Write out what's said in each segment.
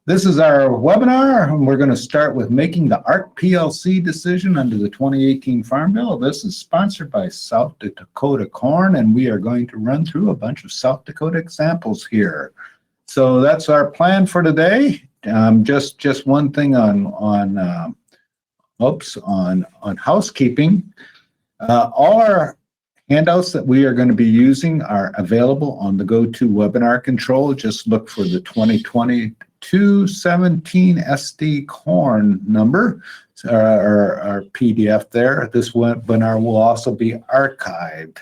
This is our webinar, and we're going to start with making the ARCPLC decision under the 2018 Farm Bill. This is sponsored by South Dakota Corn, and we are going to run through a bunch of South Dakota examples here. So that's our plan for today. Just one thing on housekeeping. All our handouts that we are going to be using are available on the GoToWebinar control. Just look for the 2020 217 SD corn number, our PDF there. This webinar will also be archived.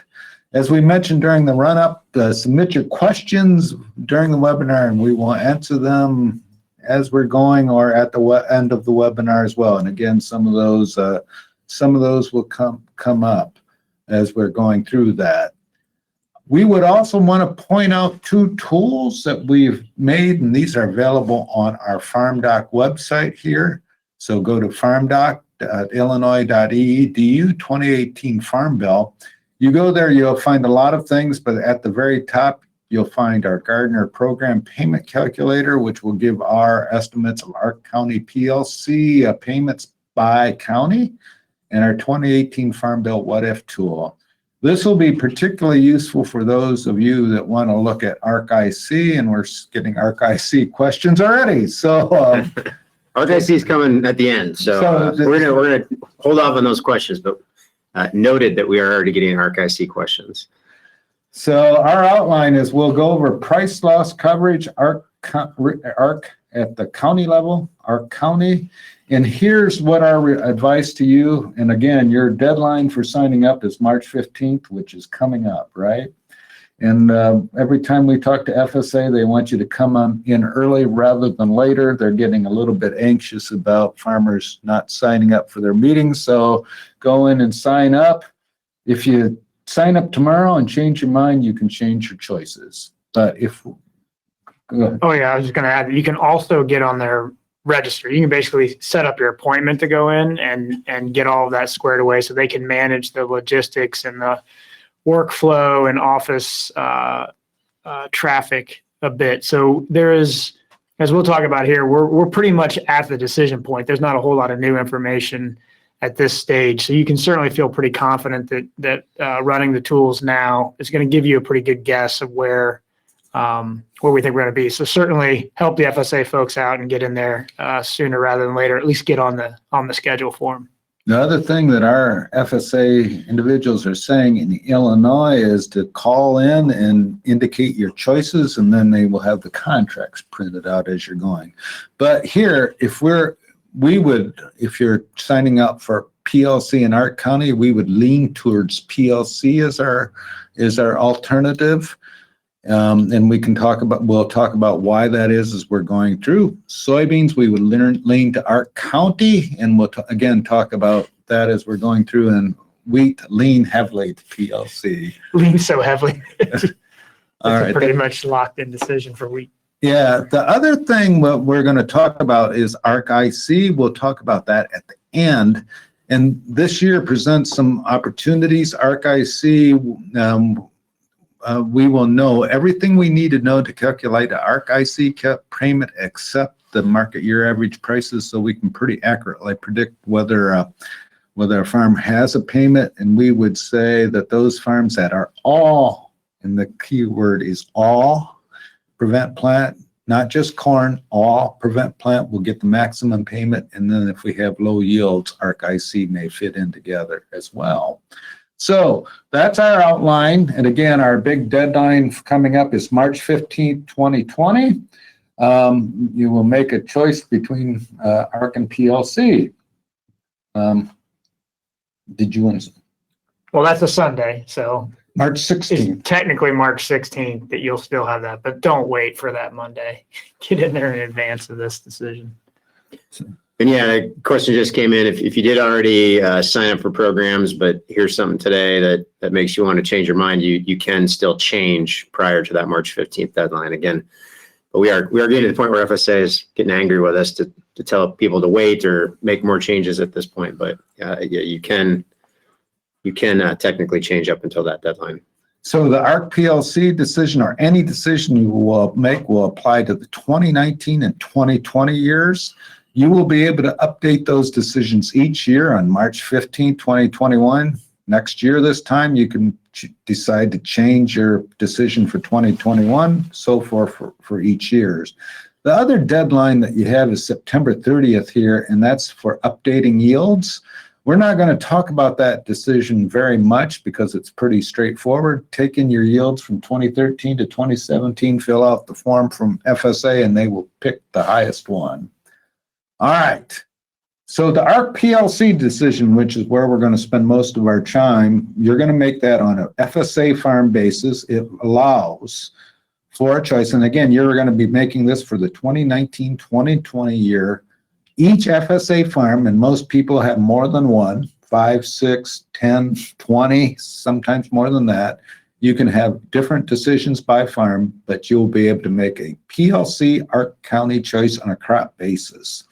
As we mentioned during the run-up, submit your questions during the webinar, and we will answer them as we're going or at the end of the webinar as well. And again, some of those will come up as we're going through that. We would also want to point out two tools that we've made, and these are available on our FarmDoc website here. So go to farmdoc.illinois.edu 2018 Farm Bill. You go there, you'll find a lot of things, but at the very top, you'll find our Gardener Program Payment Calculator, which will give our estimates of our county PLC payments by county, and our 2018 Farm Bill What If tool. This will be particularly useful for those of you that want to look at ARC-IC, and we're getting ARC-IC questions already. So ARC-IC is coming at the end, so we're gonna hold off on those questions, but noted that we are already getting ARC-IC questions. So our outline is we'll go over price loss coverage, ARC at the county level, ARC County. And here's what our advice to you. And again, your deadline for signing up is March 15th, which is coming up, right? And every time we talk to FSA, they want you to come in early rather than later. They're getting a little bit anxious about farmers not signing up for their meetings. So go in and sign up. If you sign up tomorrow and change your mind, you can change your choices. But go ahead. Oh yeah, I was just going to add that you can also get on their register. You can basically set up your appointment to go in and get all of that squared away so they can manage the logistics and the workflow and office traffic a bit. So there is, as we'll talk about here, we're pretty much at the decision point. There's not a whole lot of new information at this stage. So you can certainly feel pretty confident that running the tools now is going to give you a pretty good guess of where we think we're going to be. So certainly help the FSA folks out and get in there sooner rather than later, at least get on the schedule for them. The other thing that our FSA individuals are saying in Illinois is to call in and indicate your choices, and then they will have the contracts printed out as you're going. But here, if you're signing up for PLC in ARC County, we would lean towards PLC as our alternative. And we'll talk about why that is as we're going through. Soybeans, we would lean to ARC County, and we'll again talk about that as we're going through. And wheat, lean heavily to PLC. Lean so heavily. All right. Pretty much locked in decision for wheat. Yeah. The other thing what we're going to talk about is ARC-IC. We'll talk about that at the end. And this year presents some opportunities. ARC-IC, we will know everything we need to know to calculate the ARC-IC payment except the market year average prices, so we can pretty accurately predict whether a farm has a payment. And we would say that those farms that are all, and the key word is all, prevent plant, not just corn, all prevent plant will get the maximum payment. And then if we have low yields, ARC-IC may fit in together as well. So that's our outline. And again, our big deadline coming up is March 15th, 2020. You will make a choice between ARC and PLC. Did you want to? Well, that's a Sunday, so March 16th. It's technically March 16th that you'll still have that, but don't wait for that Monday. Get in there in advance of this decision. And yeah, a question just came in. If you did already sign up for programs, but here's something today that makes you want to change your mind, you can still change prior to that March 15th deadline. Again, but we are getting to the point where FSA is getting angry with us to tell people to wait or make more changes at this point. But yeah, you can technically change up until that deadline. So the ARCPLC decision, or any decision you will make, will apply to the 2019 and 2020 years. You will be able to update those decisions each year on March 15, 2021. Next year this time, you can decide to change your decision for 2021, so forth for each year's. The other deadline that you have is September 30th here, and that's for updating yields. We're not going to talk about that decision very much because it's pretty straightforward. Take in your yields from 2013 to 2017, fill out the form from FSA, and they will pick the highest one. All right. So the ARCPLC decision, which is where we're going to spend most of our time, you're going to make that on a FSA farm basis. It allows for a choice. And again, you're going to be making this for the 2019-2020 year. Each FSA farm, and most people have more than one, 5, 6, 10, 20, sometimes more than that. You can have different decisions by farm, but you'll be able to make a PLC ARC County choice on a crop basis.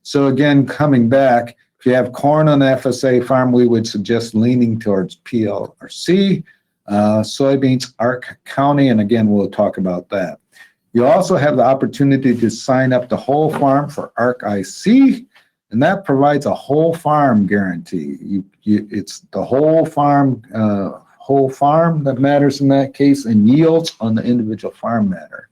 So again, coming back, if you have corn on the FSA farm, we would suggest leaning towards PLC, soybeans, ARC County, and again, we'll talk about that. You also have the opportunity to sign up the whole farm for ARC IC, and that provides a whole farm guarantee. It's the whole farm that matters in that case, and yields on the individual farm matter.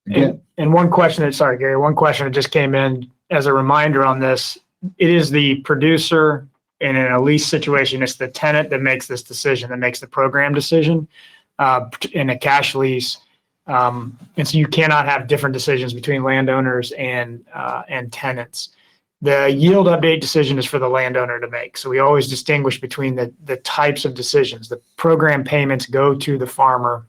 Again, and one question that, sorry, Gary, one question that just came in as a reminder on this, it is the producer, and in a lease situation, it's the tenant that makes this decision, that makes the program decision in a cash lease. And so you cannot have different decisions between landowners and tenants. The yield update decision is for the landowner to make. So we always distinguish between the types of decisions. The program payments go to the farmer.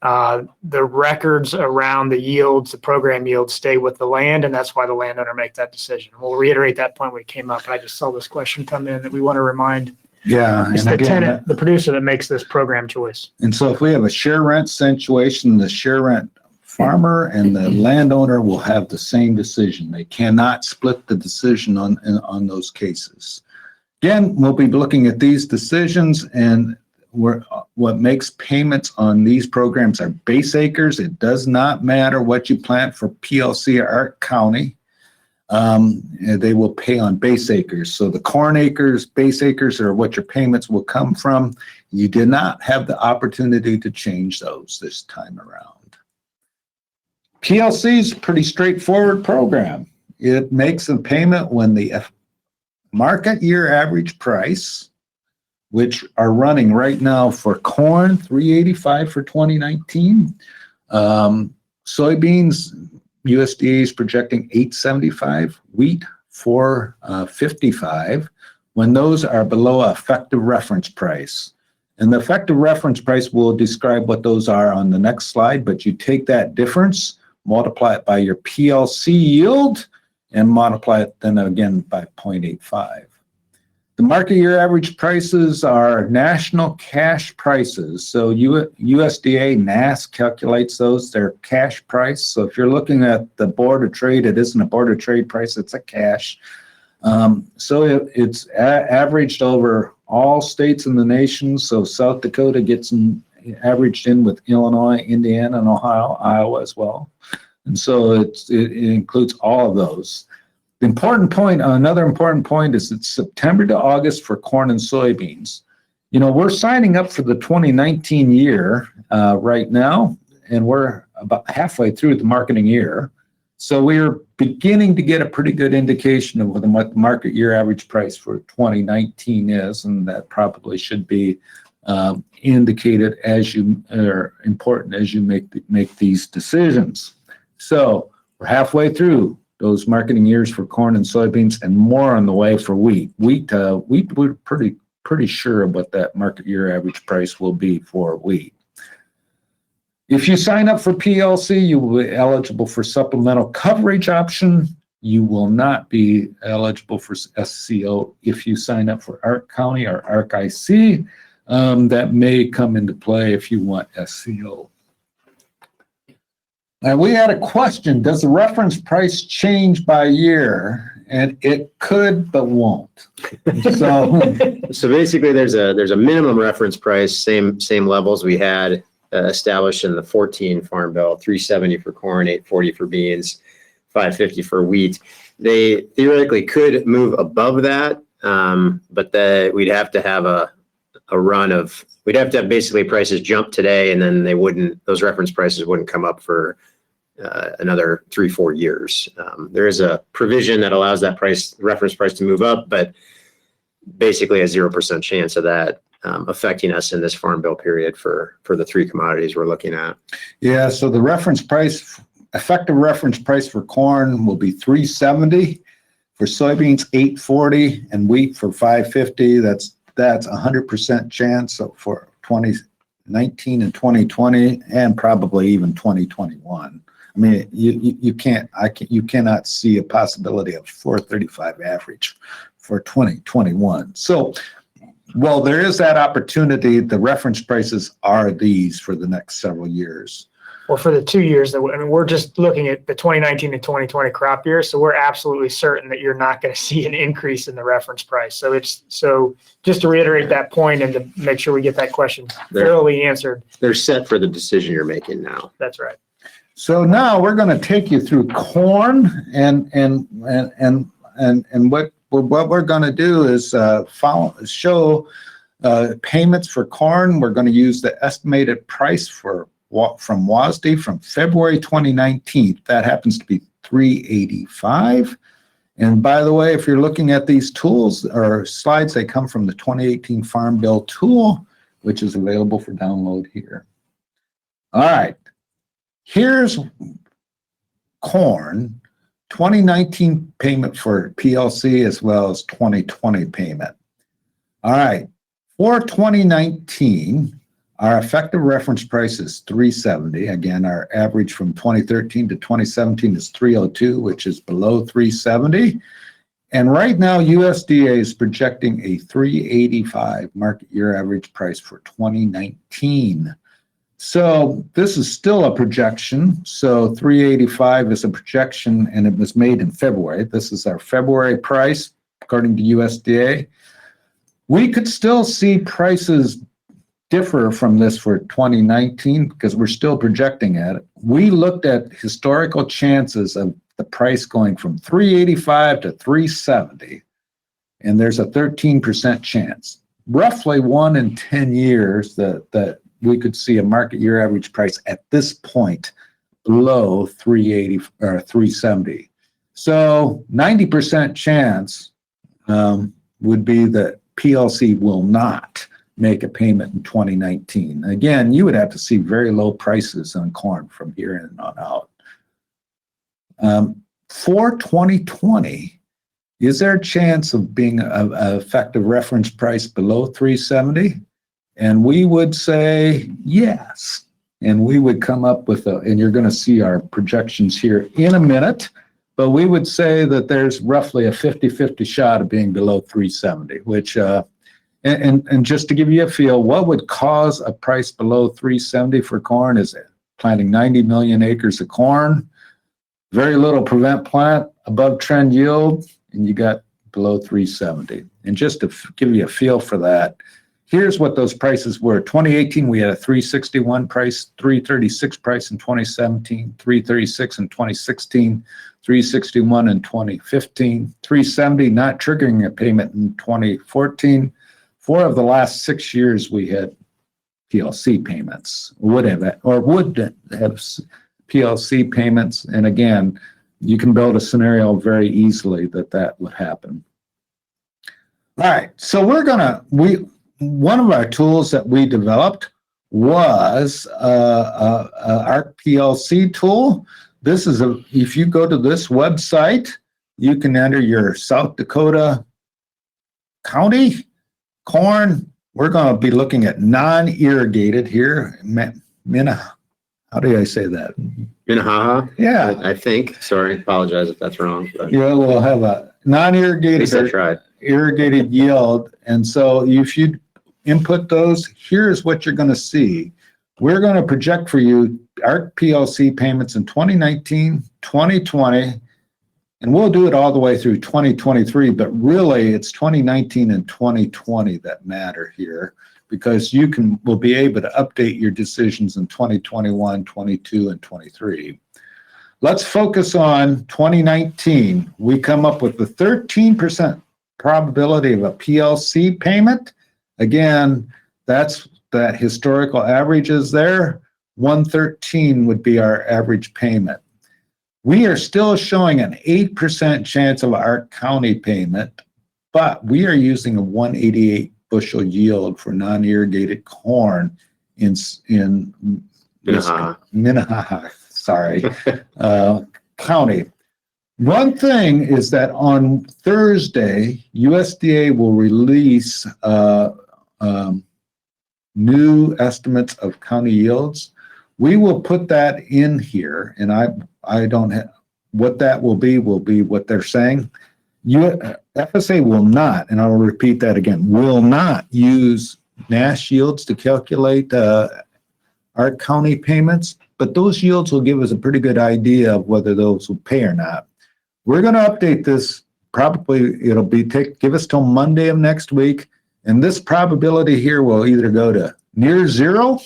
The records around the yields, the program yields, stay with the land, and that's why the landowner makes that decision. We'll reiterate that point when it came up. I just saw this question come in that we want to remind. Yeah, It's the tenant, the producer, that makes this program choice. And so if we have a share rent situation, the share rent farmer and the landowner will have the same decision. They cannot split the decision on those cases. Again, we'll be looking at these decisions, and what makes payments on these programs are base acres. It does not matter what you plant for PLC or ARC County. They will pay on base acres. So the corn acres, base acres, are what your payments will come from. You did not have the opportunity to change those this time around. PLC is a pretty straightforward program. It makes a payment when the market year average price, which are running right now for corn, $3.85 for 2019. Soybeans, USDA is projecting $8.75, wheat $4.55, when those are below effective reference price. And the effective reference price will describe what those are on the next slide, but you take that difference, multiply it by your PLC yield, and multiply it then again by 0.85. The market year average prices are national cash prices. So USDA NAS calculates those, their cash price. So if you're looking at the board of trade, it isn't a board of trade price, it's a cash. So it's averaged over all states in the nation. So South Dakota gets averaged in with Illinois, Indiana, and Ohio, Iowa as well. And so it includes all of those. The important point, another important point, is it's September to August for corn and soybeans. You know, we're signing up for the 2019 year right now, and we're about halfway through the marketing year. So we're beginning to get a pretty good indication of what the market year average price for 2019 is, and that probably should be indicated as you are important as you make these decisions. So we're halfway through those marketing years for corn and soybeans, and more on the way for wheat. Wheat, we're pretty sure of what that market year average price will be for wheat. If you sign up for PLC, you will be eligible for supplemental coverage option. You will not be eligible for SCO if you sign up for ARC County or ARC IC. That may come into play if you want SCO. Now, we had a question, does the reference price change by year? and it could, but won't. So, So basically, there's a minimum reference price, same levels we had established in the 14 Farm Bill, 370 for corn, 840 for beans, 550 for wheat. They theoretically could move above that, but we'd have to have we'd have to have basically prices jump today, and then those reference prices wouldn't come up for another 3-4 years. There is a provision that allows that reference price to move up, but basically a 0% chance of that affecting us in this Farm Bill period for the three commodities we're looking at. yeah, so the effective reference price for corn will be $3.70, for soybeans $8.40, and wheat for $5.50. That's 100% chance for 2019 and 2020, and probably even 2021. I mean, you cannot see a possibility of 435 average for 2021. So, well, there is that opportunity. The reference prices are these for the next several years. Well, for the 2 years we're just looking at the 2019 and 2020 crop year. So we're absolutely certain that you're not going to see an increase in the reference price. So just to reiterate that point and to make sure we get that question thoroughly answered. They're set for the decision you're making now. That's right. So now we're going to take you through corn, and what we're going to do is show payments for corn. We're going to use the estimated price from WASDE from February 2019. That happens to be $3.85. And by the way, if you're looking at these tools or slides, they come from the 2018 Farm Bill tool, which is available for download here. All right. Here's corn, 2019 payment for PLC as well as 2020 payment. All right, for 2019, our effective reference price is $3.70. Again, our average from 2013 to 2017 is $3.02, which is below $3.70. And right now, USDA is projecting a $3.85 market year average price for 2019. So this is still a projection. So 385 is a projection, and it was made in February. This is our February price, according to USDA. We could still see prices differ from this for 2019 because we're still projecting at it. We looked at historical chances of the price going from 385 to 370, and there's a 13% chance. Roughly 1 in 10 years that we could see a market year average price at this point below 380 or 370. So 90% chance would be that PLC will not make a payment in 2019. Again, you would have to see very low prices on corn from here in on out. For 2020, is there a chance of being an effective reference price below 370? And we would say yes. And we would come up with and you're going to see our projections here in a minute, but we would say that there's roughly a 50-50 shot of being below 370, which, and just to give you a feel, what would cause a price below 370 for corn is planting 90 million acres of corn, very little prevent plant, above trend yield, and you got below 370. And just to give you a feel for that, here's what those prices were. 2018, we had a 361 price, 336 price in 2017, 336 in 2016, 361 in 2015, 370 not triggering a payment in 2014. 4 of the last 6 years we had PLC payments, would have PLC payments. And again, you can build a scenario very easily that would happen. All right, so one of our tools that we developed was ARCPLC tool. This is if you go to this website, you can enter your South Dakota county corn. We're going to be looking at non-irrigated here. How do I say that? Minnehaha? Yeah. I think. Sorry, apologize if that's wrong. But Yeah, we'll have a non-irrigated. at least I tried. Irrigated yield. And so if you input those, here's what you're going to see. We're going to project for you ARC PLC payments in 2019, 2020, And we'll do it all the way through 2023, but really it's 2019 and 2020 that matter here, because will be able to update your decisions in 2021, 22, and 23. Let's focus on 2019. We come up with the 13% probability of a PLC payment. Again, that's that historical average is there. 113 would be our average payment. We are still showing an 8% chance of ARC County payment, but we are using a 188 bushel yield for non-irrigated corn in Minnehaha, county. One thing is that on Thursday, USDA will release new estimates of county yields. We will put that in here, and I don't have what that will be what they're saying. FSA will not, and I'll repeat that again, will not use NASH yields to calculate ARC County payments, but those yields will give us a pretty good idea of whether those will pay or not. We're going to update this. Probably it'll give us till Monday of next week, and this probability here will either go to near zero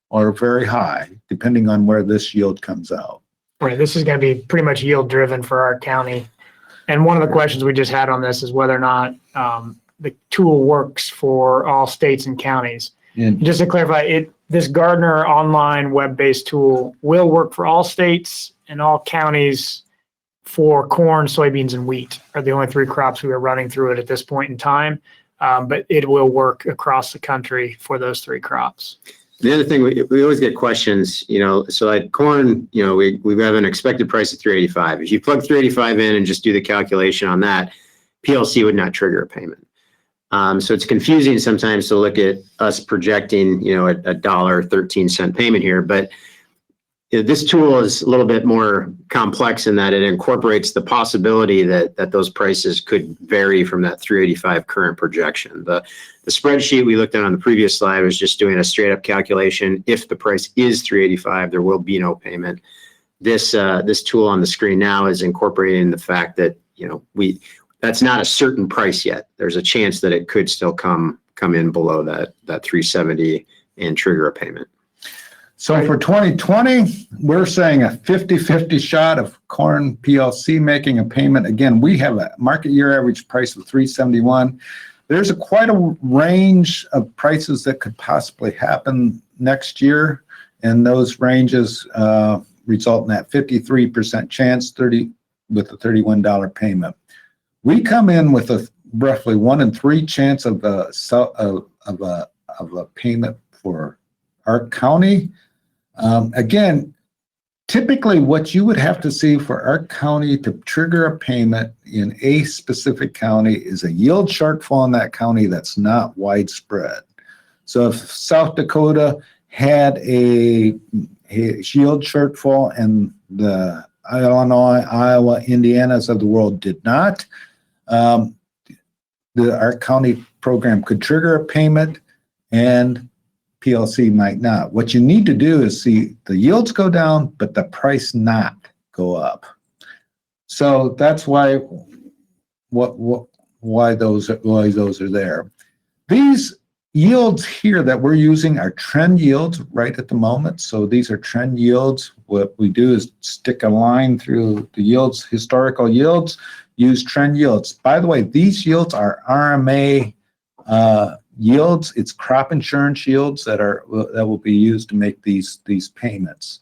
or very high, depending on where this yield comes out. Right, this is going to be pretty much yield driven for our county. And one of the questions we just had on this is whether or not the tool works for all states and counties. And just to clarify, this Gardner online web-based tool will work for all states and all counties for corn, soybeans, and wheat are the only three crops we are running through it at this point in time. But it will work across the country for those three crops. The other thing, we always get questions, so like corn, we have an expected price of 385. If you plug 385 in and just do the calculation on that, PLC would not trigger a payment. So it's confusing sometimes to look at us projecting, a $1.13 payment here, but this tool is a little bit more complex in that it incorporates the possibility that those prices could vary from that 385 current projection. The spreadsheet we looked at on the previous slide was just doing a straight up calculation. If the price is 385, there will be no payment. This tool on the screen now is incorporating the fact that, that's not a certain price yet. There's a chance that it could still come in below that 370 and trigger a payment. So for 2020, we're saying a 50-50 shot of corn PLC making a payment. Again, we have a market year average price of 371. There's quite a range of prices that could possibly happen next year, and those ranges result in that 53% chance, with a $31 payment. We come in with a roughly 1 in 3 chance of a payment for ARC County. Again, typically what you would have to see for ARC County to trigger a payment in a specific county is a yield shortfall in that county that's not widespread. So if South Dakota had a yield shortfall and the Illinois, Iowa, Indianas of the world did not, the ARC County program could trigger a payment and PLC might not. What you need to do is see the yields go down, but the price not go up. So that's why those are there. These yields here that we're using are trend yields right at the moment. So these are trend yields. What we do is stick a line through the yields, historical yields, use trend yields. By the way, these yields are RMA yields. It's crop insurance yields that will be used to make these payments.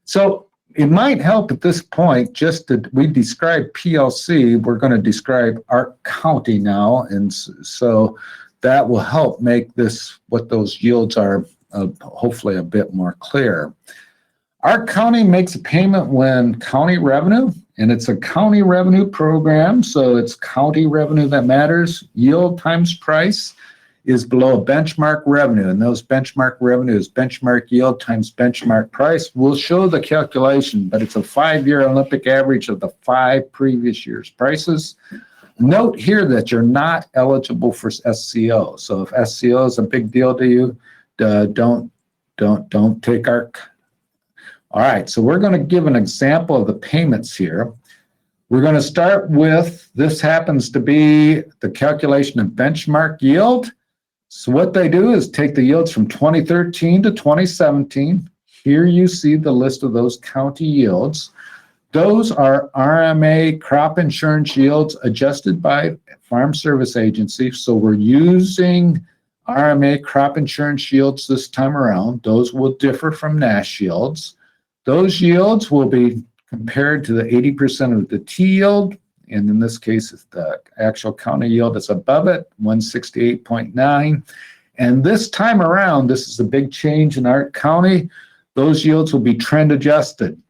So it might help at this point just that we described PLC. We're going to describe ARC County now, and so that will help make this what those yields are hopefully a bit more clear. ARC County makes a payment when county revenue, and it's a county revenue program, so it's county revenue that matters. Yield times price is below benchmark revenue, and those benchmark revenue is benchmark yield times benchmark price. We'll show the calculation, but it's a 5-year Olympic average of the 5 previous years' prices. Note here that you're not eligible for SCO. So if SCO is a big deal to you, don't take ARC. All right, so we're going to give an example of the payments here. We're going to start with, this happens to be the calculation of benchmark yield. So what they do is take the yields from 2013 to 2017. Here you see the list of those county yields. Those are RMA crop insurance yields adjusted by Farm Service Agency. So we're using RMA crop insurance yields this time around. Those will differ from NASH yields. Those yields will be compared to the 80% of the T yield. And in this case, it's the actual county yield that's above it, 168.9. And this time around, this is a big change in our county. Those yields will be trend adjusted.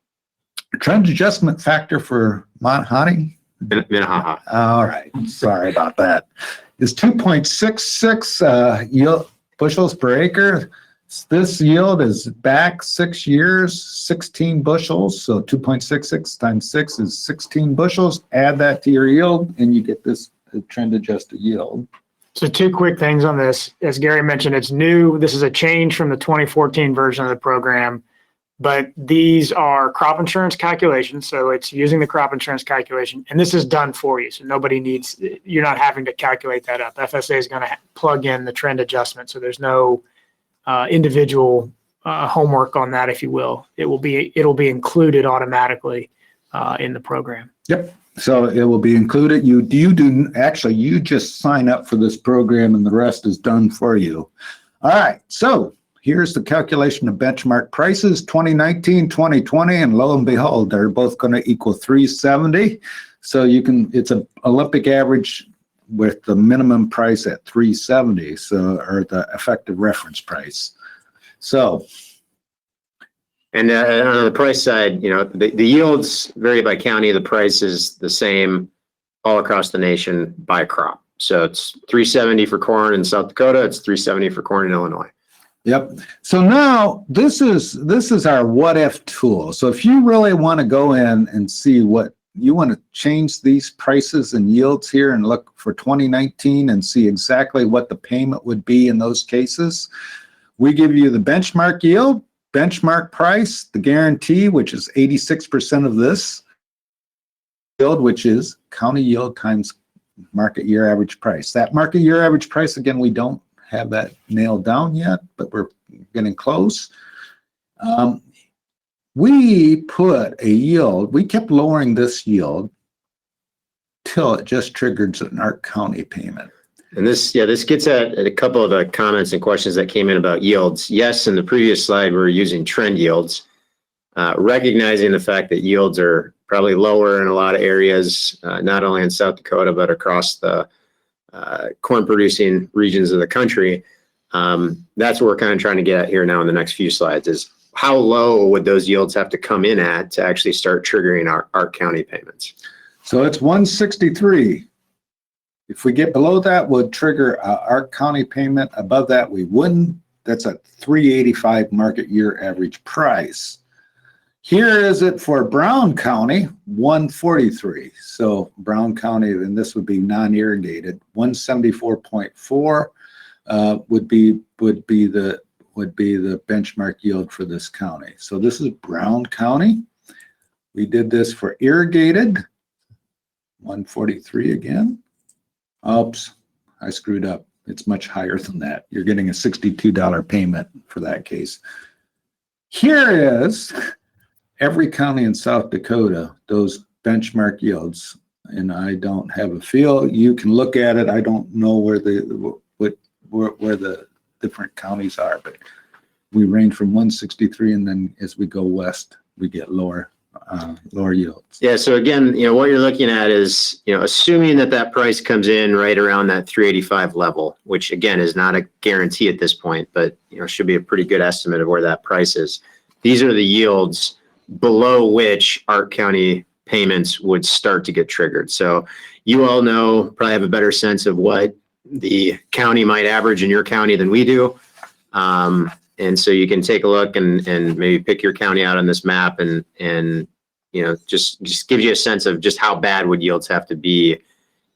Trend adjustment factor for Mont-Honey? Minnehaha. All right, sorry about that. Is 2.66 yield bushels per acre. This yield is back 6 years, 16 bushels. So 2.66 times 6 is 16 bushels. Add that to your yield and you get this trend adjusted yield. So two quick things on this. As Gary mentioned, it's new. This is a change from the 2014 version of the program, but these are crop insurance calculations. So it's using the crop insurance calculation, and this is done for you. So nobody needs, you're not having to calculate that up. FSA is going to plug in the trend adjustment. So there's no individual homework on that, if you will. It'll be included automatically in the program. Yep. So it will be included. You just sign up for this program and the rest is done for you. All right. So here's the calculation of benchmark prices, 2019, 2020, and lo and behold, they're both going to equal 370. So it's an Olympic average with the minimum price at 370, so, or the effective reference price. So, And on the price side, the yields vary by county. The price is the same all across the nation by crop. So it's 370 for corn in South Dakota. It's 370 for corn in Illinois. Yep. So now this is our what if tool. So if you really want to go in and see what you want to change these prices and yields here and look for 2019 and see exactly what the payment would be in those cases, we give you the benchmark yield, benchmark price, the guarantee, which is 86% of this yield, which is county yield times market year average price. That market year average price, again, we don't have that nailed down yet, but we're getting close. We put a yield, we kept lowering this yield till it just triggered an ARC County payment. And this gets at a couple of the comments and questions that came in about yields. Yes, in the previous slide, we're using trend yields, recognizing the fact that yields are probably lower in a lot of areas, not only in South Dakota, but across the corn producing regions of the country. That's what we're kind of trying to get at here now in the next few slides is how low would those yields have to come in at to actually start triggering our ARC County payments? So it's 163. If we get below that, we'll trigger ARC County payment. Above that, we wouldn't. That's a 385 market year average price. Here is it for Brown County, 143. So Brown County, and this would be non-irrigated, 174.4 would be the benchmark yield for this county. So this is Brown County. We did this for irrigated, 143 again. Oops, I screwed up. It's much higher than that. You're getting a $62 payment for that case. Here is every county in South Dakota, those benchmark yields, and I don't have a feel. You can look at it. I don't know where the different counties are, but we range from 163, and then as we go west, we get lower yields. Yeah. So again, what you're looking at is, assuming that price comes in right around that 385 level, which again is not a guarantee at this point, but should be a pretty good estimate of where that price is. These are the yields below which ARC County payments would start to get triggered. So you all probably have a better sense of what the county might average in your county than we do. And so you can take a look and maybe pick your county out on this map and just gives you a sense of just how bad would yields have to be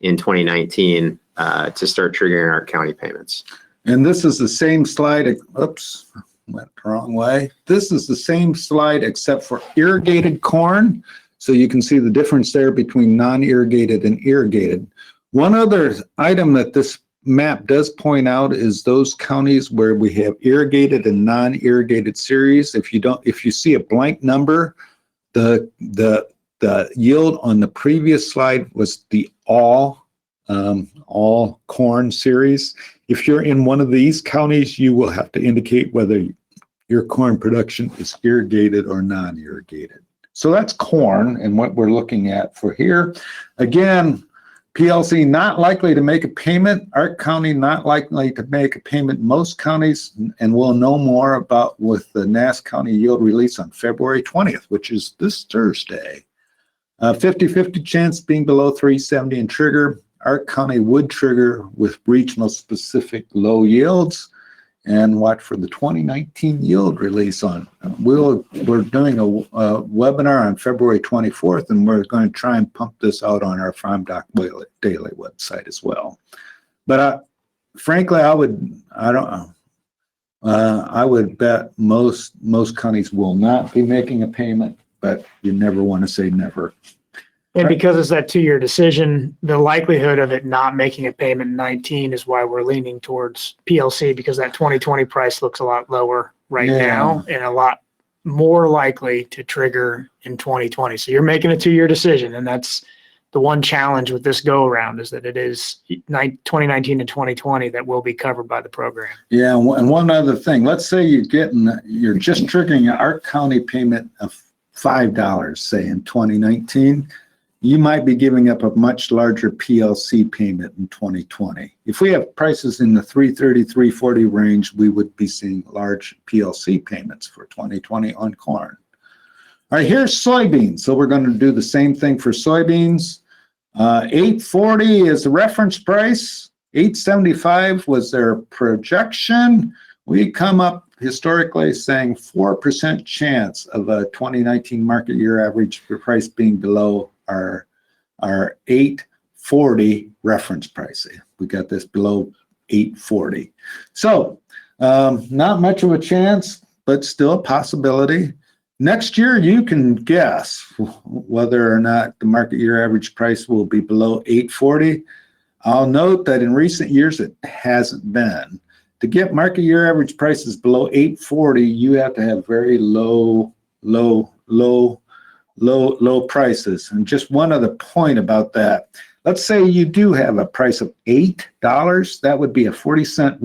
in 2019 to start triggering our county payments. And this is the same slide. Oops, went the wrong way. This is the same slide except for irrigated corn. So you can see the difference there between non-irrigated and irrigated. One other item that this map does point out is those counties where we have irrigated and non-irrigated series. If you see a blank number, the yield on the previous slide was the all corn series. If you're in one of these counties, you will have to indicate whether your corn production is irrigated or non-irrigated. So that's corn and what we're looking at for here. Again, PLC not likely to make a payment. ARC County not likely to make a payment. Most counties, and we'll know more about with the Nass County yield release on February 20th, which is this Thursday. 50-50 chance being below 370 and trigger. ARC County would trigger with regional specific low yields. And watch for the 2019 yield release on. We're doing a webinar on February 24th, and we're going to try and pump this out on our FarmdocDaily website as well. But frankly, I would bet most counties will not be making a payment, but you never want to say never. And because it's that 2-year decision, the likelihood of it not making a payment in 19 is why we're leaning towards PLC, because that 2020 price looks a lot lower right now and a lot more likely to trigger in 2020. So you're making a 2-year decision, and that's the one challenge with this go around, is that it is 2019 and 2020 that will be covered by the program. Yeah, and one other thing, let's say you're just triggering an ARC County payment of $5, say in 2019. You might be giving up a much larger PLC payment in 2020. If we have prices in the 330, 340 range, we would be seeing large PLC payments for 2020 on corn. All right, here's soybeans. So we're going to do the same thing for soybeans. 840 is the reference price. 875 was their projection. We come up historically saying 4% chance of a 2019 market year average price being below our 840 reference price. We got this below 840. So not much of a chance, but still a possibility. Next year, you can guess whether or not the market year average price will be below 840. I'll note that in recent years, it hasn't been. To get market year average prices below 840, you have to have very low prices. And just one other point about that. Let's say you do have a price of $8. That would be a 40-cent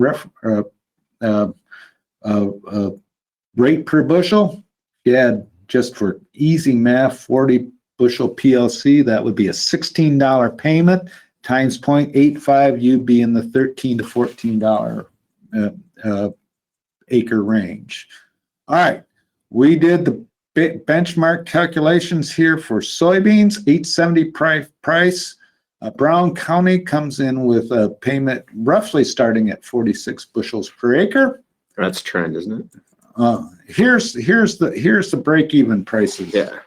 rate per bushel. Yeah, just for easy math, 40 bushel PLC, that would be a $16 payment times 0.85. You'd be in the $13 to $14 acre range. All right, we did the benchmark calculations here for soybeans, 870 price. Brown County comes in with a payment roughly starting at 46 bushels per acre. That's trend, isn't it? Here's the break-even prices. Yeah.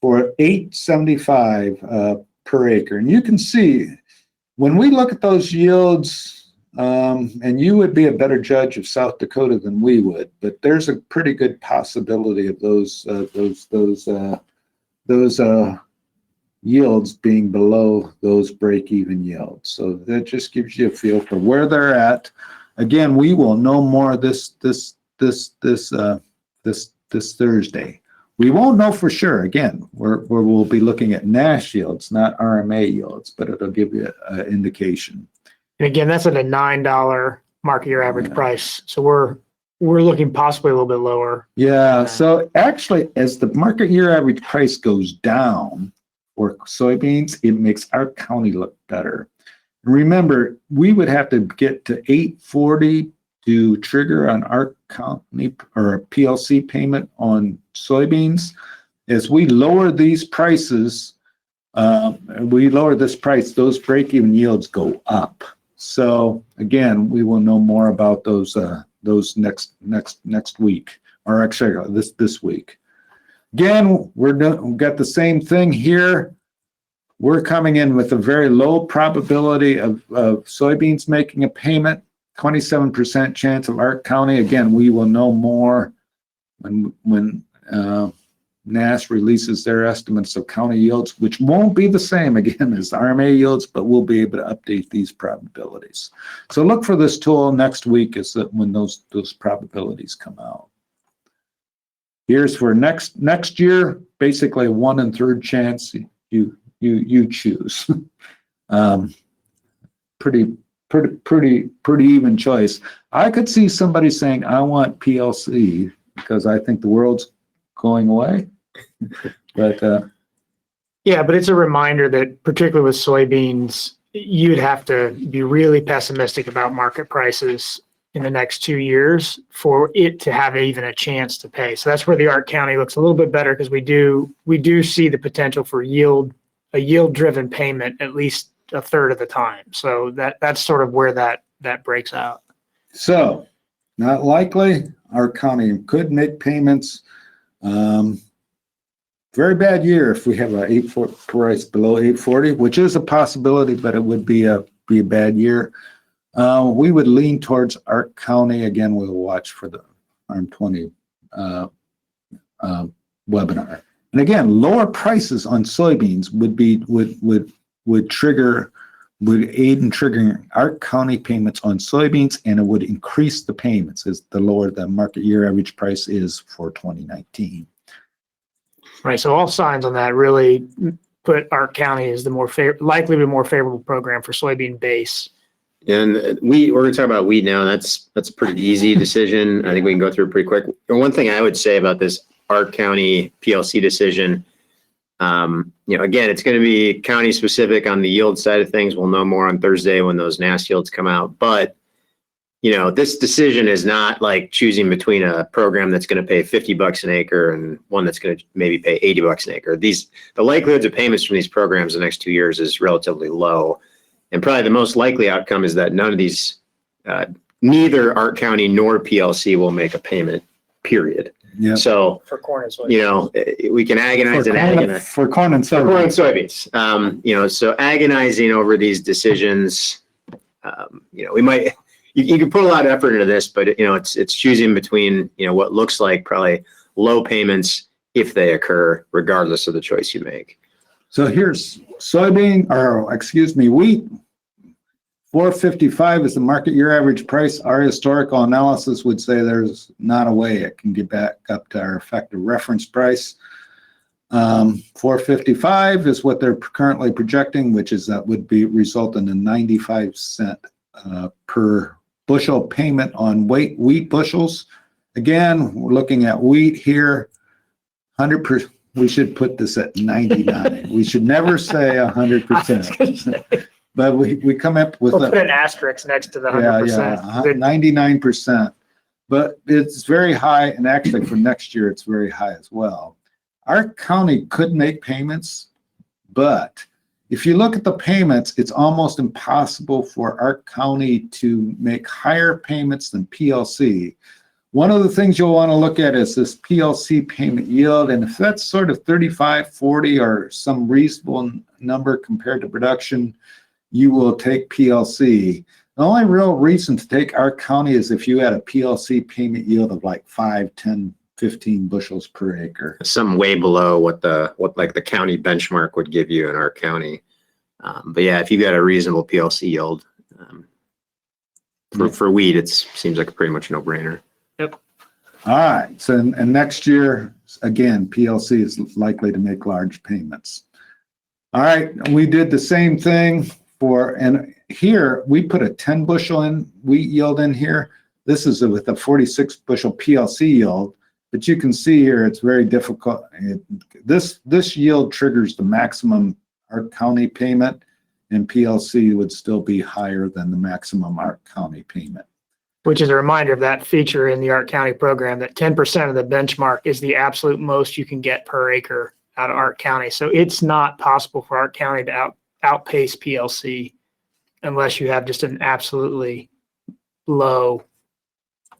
For 875 per acre, and you can see when we look at those yields. And you would be a better judge of South Dakota than we would, but there's a pretty good possibility of those yields being below those break-even yields. So that just gives you a feel for where they're at. Again, we will know more this Thursday. We won't know for sure. Again, we'll be looking at NASH yields, not RMA yields, but it'll give you an indication. And again, that's at a $9 market year average price. So we're looking possibly a little bit lower. Yeah. So actually, as the market year average price goes down for soybeans, it makes our county look better. Remember, we would have to get to 840 to trigger on our county or a PLC payment on soybeans. As we lower these prices, those break-even yields go up. So again, we will know more about those next week, or actually this week. Again, we've got the same thing here. We're coming in with a very low probability of soybeans making a payment, 27% chance of ARC County. Again, we will know more when NASS releases their estimates of county yields, which won't be the same again as RMA yields, but we'll be able to update these probabilities. So look for this tool next week is that when those probabilities come out. Here's for next year, basically 1 1/3 chance. You choose. Pretty even choice. I could see somebody saying, I want PLC because I think the world's going away. But yeah, but it's a reminder that particularly with soybeans, you'd have to be really pessimistic about market prices in the next 2 years for it to have even a chance to pay. So that's where the ARC County looks a little bit better because we do see the potential for a yield-driven payment at least a third of the time. So that's sort of where that breaks out. So not likely. ARC County could make payments. Very bad year if we have a 840 price below 840, which is a possibility, but it would be a bad year. We would lean towards ARC County. Again, we'll watch for the Farm 20 webinar. And again, lower prices on soybeans would aid in triggering ARC County payments on soybeans, and it would increase the payments as the lower the market year average price is for 2019. Right. So all signs on that really put ARC County as the likely the more favorable program for soybean base. And we're going to talk about wheat now. That's a pretty easy decision. I think we can go through it pretty quick. And one thing I would say about this ARC County PLC decision, again, it's going to be county specific on the yield side of things. We'll know more on Thursday when those NASS yields come out. But, this decision is not like choosing between a program that's going to pay $50 an acre and one that's going to maybe pay $80 an acre. The likelihoods of payments from these programs the next 2 years is relatively low. And probably the most likely outcome is that none of these, neither ARC County nor PLC will make a payment, period. Yeah. So, For corn and soybeans. we can agonize and agonize. For corn and Corn and soybeans. soybeans. So agonizing over these decisions, we might, you can put a lot of effort into this, but it's choosing between, what looks like probably low payments if they occur, regardless of the choice you make. So here's wheat. 455 is the market year average price. Our historical analysis would say there's not a way it can get back up to our effective reference price. 455 is what they're currently projecting, which is that would result in a 95 cent per bushel payment on wheat bushels. Again, we're looking at wheat here, 100%. We should put this at 99. We should never say 100%. But we come up with we'll put an asterisk next to the 100%. 99%. But it's very high, and actually for next year, it's very high as well. ARC County could make payments, but if you look at the payments, it's almost impossible for ARC County to make higher payments than PLC. One of the things you'll want to look at is this PLC payment yield, and if that's sort of 35, 40, or some reasonable number compared to production, you will take PLC. The only real reason to take ARC County is if you had a PLC payment yield of like 5, 10, 15 bushels per acre. Something way below what the county benchmark would give you in ARC County. But yeah, if you got a reasonable PLC yield for wheat, it seems like a pretty much no-brainer. Yep. All right. So and next year, again, PLC is likely to make large payments. All right. We did the same thing and here we put a 10 bushel wheat yield in here. This is with a 46 bushel PLC yield, but you can see here it's very difficult. This yield triggers the maximum ARC County payment, and PLC would still be higher than the maximum ARC County payment. Which is a reminder of that feature in the ARC County program that 10% of the benchmark is the absolute most you can get per acre out of ARC County. So it's not possible for ARC County to outpace PLC unless you have just an absolutely low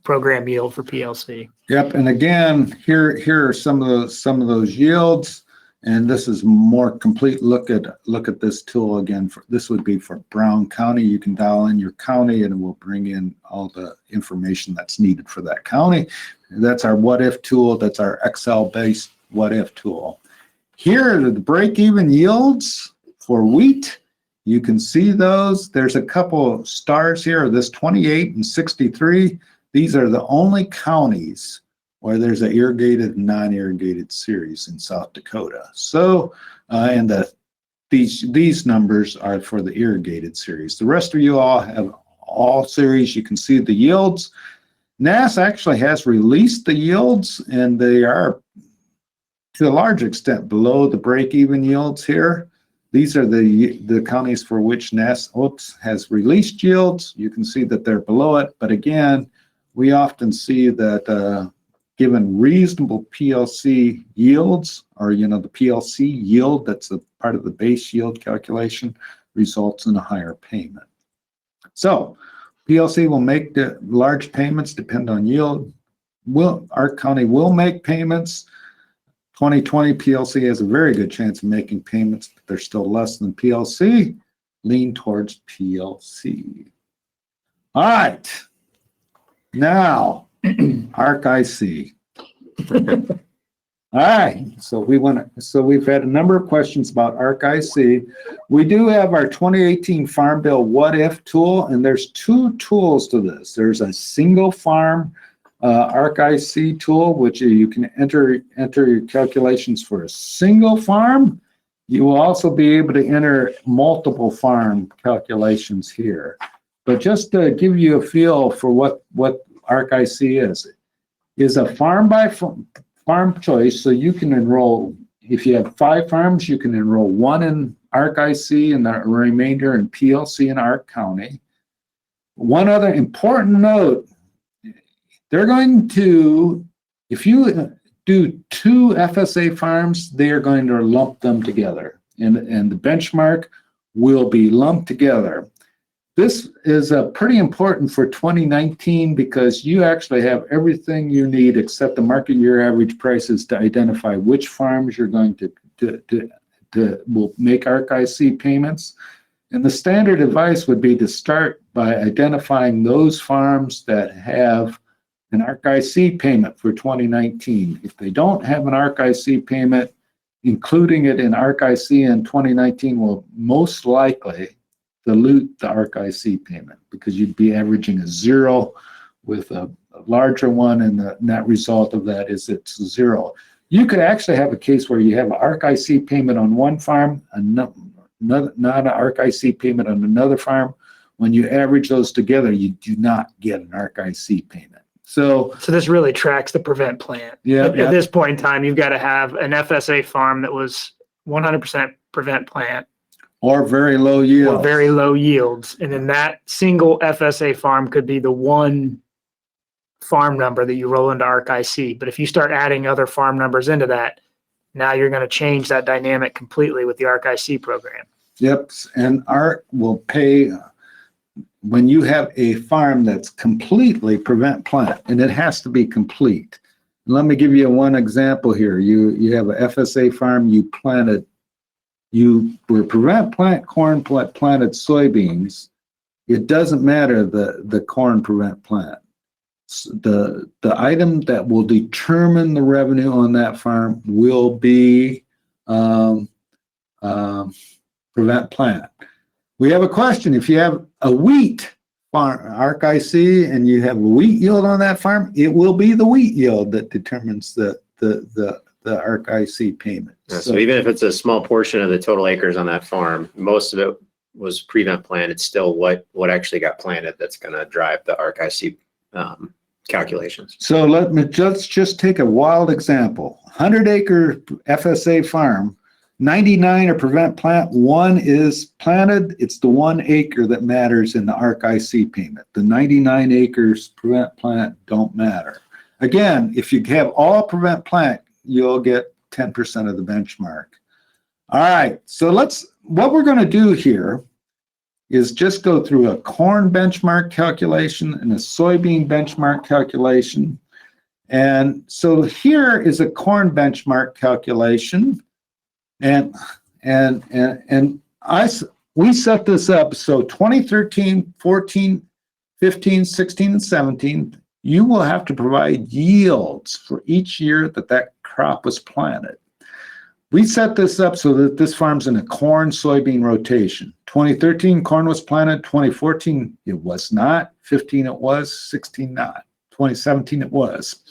program yield for PLC. Yep, and again, here are some of those yields, and this is a more complete look at this tool again. This would be for Brown County. You can dial in your county, and it will bring in all the information that's needed for that county. That's our what if tool. That's our Excel based What If tool. Here are the break-even yields for wheat. You can see those. There's a couple stars here, this 28 and 63. These are the only counties where there's an irrigated and non-irrigated series in South Dakota. So, and these numbers are for the irrigated series. The rest of you all have all series. You can see the yields. NASS actually has released the yields, and they are to a large extent below the break-even yields here. These are the counties for which NASS has released yields. You can see that they're below it, but again, we often see that given reasonable PLC yields, or the PLC yield that's a part of the base yield calculation, results in a higher payment. So PLC will make the large payments depend on yield. ARC County will make payments. 2020 PLC has a very good chance of making payments, but they're still less than PLC. Lean towards PLC. All right. Now, ARC IC. All right, so we've had a number of questions about ARC IC. We do have our 2018 Farm Bill What If tool, and there's two tools to this. There's a single farm ARC IC tool, which you can enter your calculations for a single farm. You will also be able to enter multiple farm calculations here. But just to give you a feel for what ARC IC is a farm by farm choice, so you can enroll, if you have 5 farms, you can enroll 1 in ARC IC and the remainder in PLC and ARC County. One other important note, they're going to, if you do 2 FSA farms, they are going to lump them together, and the benchmark will be lumped together. This is pretty important for 2019 because you actually have everything you need except the market year average prices to identify which farms you're going to will make ARC IC payments. And the standard advice would be to start by identifying those farms that have an ARC IC payment for 2019. If they don't have an ARC IC payment, including it in ARC IC in 2019 will most likely dilute the ARC IC payment because you'd be averaging a 0 with a larger one, and the net result of that is it's 0. You could actually have a case where you have an ARC IC payment on one farm, not an ARC IC payment on another farm. When you average those together, you do not get an ARC IC payment. So this really tracks the prevent plant. Yeah. At this point in time, you've got to have an FSA farm that was 100% prevent plant. Or very low yields. Or very low yields. And then that single FSA farm could be the one farm number that you roll into ARC IC. But if you start adding other farm numbers into that, now you're going to change that dynamic completely with the ARC IC program. Yep, and ARC will pay when you have a farm that's completely prevent plant, and it has to be complete. Let me give you one example here. You have a FSA farm, you were prevent plant corn, planted soybeans. It doesn't matter the corn prevent plant. The item that will determine the revenue on that farm will be prevent plant. We have a question. If you have a wheat farm, ARC IC, and you have a wheat yield on that farm, it will be the wheat yield that determines the ARC IC payment. Yeah, so even if it's a small portion of the total acres on that farm, most of it was prevent plant. It's still what actually got planted that's going to drive the ARC IC calculations. So let's just take a wild example. 100-acre FSA farm, 99 are prevent plant, 1 is planted. It's the 1 acre that matters in the ARC IC payment. The 99 acres prevent plant don't matter. Again, if you have all prevent plant, you'll get 10% of the benchmark. All right, so what we're going to do here is just go through a corn benchmark calculation and a soybean benchmark calculation. And so here is a corn benchmark calculation. And we set this up so 2013, 14, 15, 16, and 17, you will have to provide yields for each year that crop was planted. We set this up so that this farm's in a corn soybean rotation. 2013 corn was planted, 2014 it was not, 15 it was, 16 not, 2017 it was.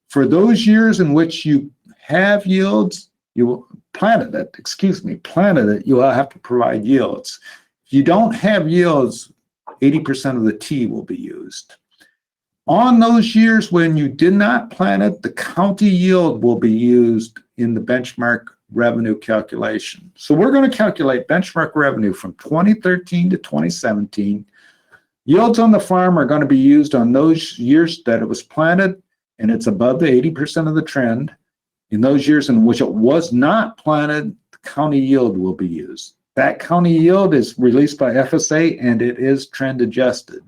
For those years in which you have yields, you planted it, you will have to provide yields. If you don't have yields, 80% of the T will be used. On those years when you did not plant it, the county yield will be used in the benchmark revenue calculation. So we're going to calculate benchmark revenue from 2013 to 2017. Yields on the farm are going to be used on those years that it was planted and it's above the 80% of the trend. In those years in which it was not planted, the county yield will be used. That county yield is released by FSA and it is trend adjusted.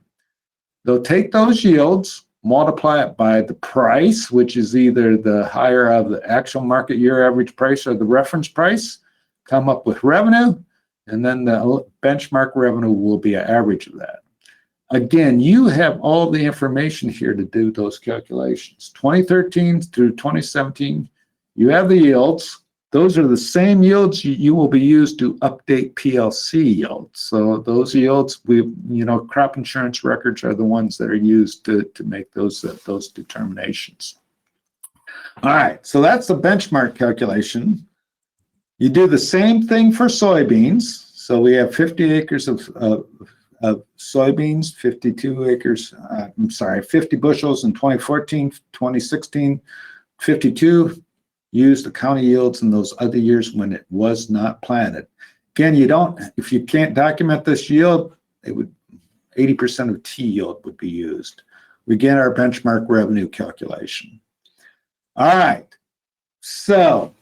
They'll take those yields, multiply it by the price, which is either the higher of the actual market year average price or the reference price, come up with revenue, and then the benchmark revenue will be an average of that. Again, you have all the information here to do those calculations. 2013 through 2017, you have the yields. Those are the same yields you will be used to update PLC yields. So those yields, crop insurance records are the ones that are used to make those determinations. All right, so that's the benchmark calculation. You do the same thing for soybeans. So we have 50 acres of soybeans, 50 bushels in 2014, 2016, 52. Use the county yields in those other years when it was not planted. Again, if you can't document this yield, 80% of T yield would be used. We get our benchmark revenue calculation. All right, so